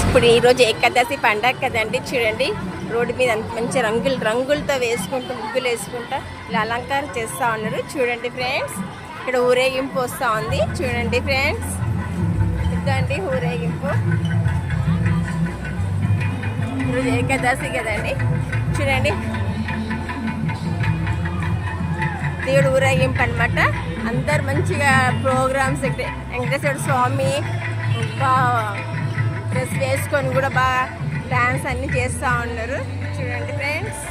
ఇప్పుడు ఈరోజు ఏకాదశి పండగ కదండి. చూడండి రోడ్డు మీద అంత మంచి రంగులతో వేసుకుంటూ ముగ్గులు వేసుకుంటా ఇలా అలంకారం చేస్తూ ఉన్నారు. చూడండి ఫ్రెండ్స్, ఇక్కడ ఊరేగింపు వస్తూ ఉంది. చూడండి ఫ్రెండ్స్, ఇదండి ఊరేగింపు. ఈరోజు ఏకాదశి కదండి. చూడండి దేవుడు ఊరేగింపు అనమాట. అందరు మంచిగా ప్రోగ్రామ్స్, వెంకటేశ్వర స్వామి డ్రెస్ వేసుకొని కూడా బాగా డాన్స్ అన్నీ చేస్తూ ఉన్నారు. చూడండి ఫ్రెండ్స్,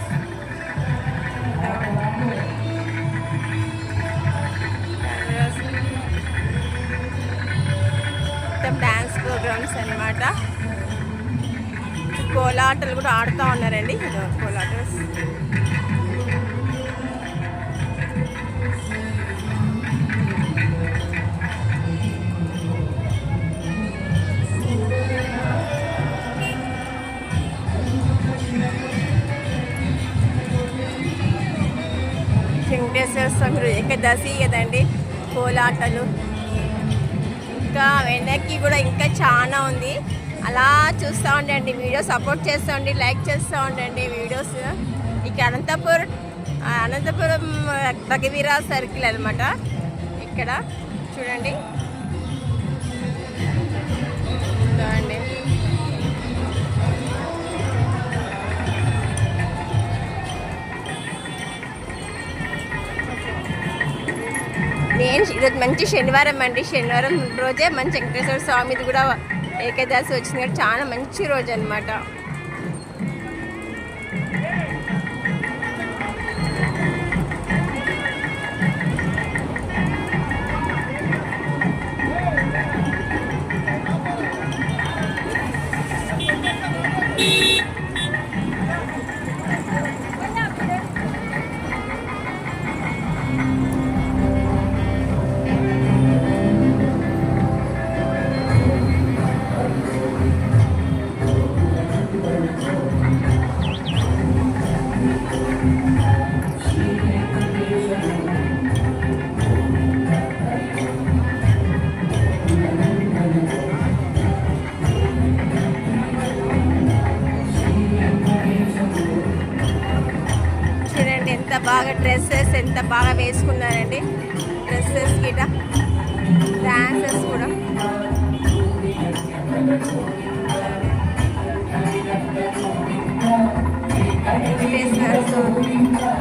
మొత్తం డాన్స్ ప్రోగ్రామ్స్ అన్నమాట. కోలాటలు కూడా ఆడుతూ ఉన్నారండి. కోలాటలు వెంకటేశ్వర స్వామి ఏకాదశి కదండి. కోలాటలు ఇంకా వెనక్కి కూడా ఇంకా చాలా ఉంది. అలా చూస్తూ ఉండండి, వీడియో సపోర్ట్ చేస్తూ ఉండి, లైక్ చేస్తూ ఉండండి వీడియోస్. ఇక అనంతపురం రఘువీర సర్కిల్ అనమాట. ఇక్కడ చూడండి చూడండి ఈరోజు మంచి శనివారం అండి. శనివారం రోజే మంచి వెంకటేశ్వర స్వామిది కూడా ఏకాదశి వచ్చింది కాబట్టి చాలా మంచి రోజు అనమాట. ఎంత బాగా డ్రెస్సెస్ ఎంత బాగా వేసుకున్నారండి. డ్రెస్సెస్ గిట డాన్సెస్ కూడా వేస్తున్నారు.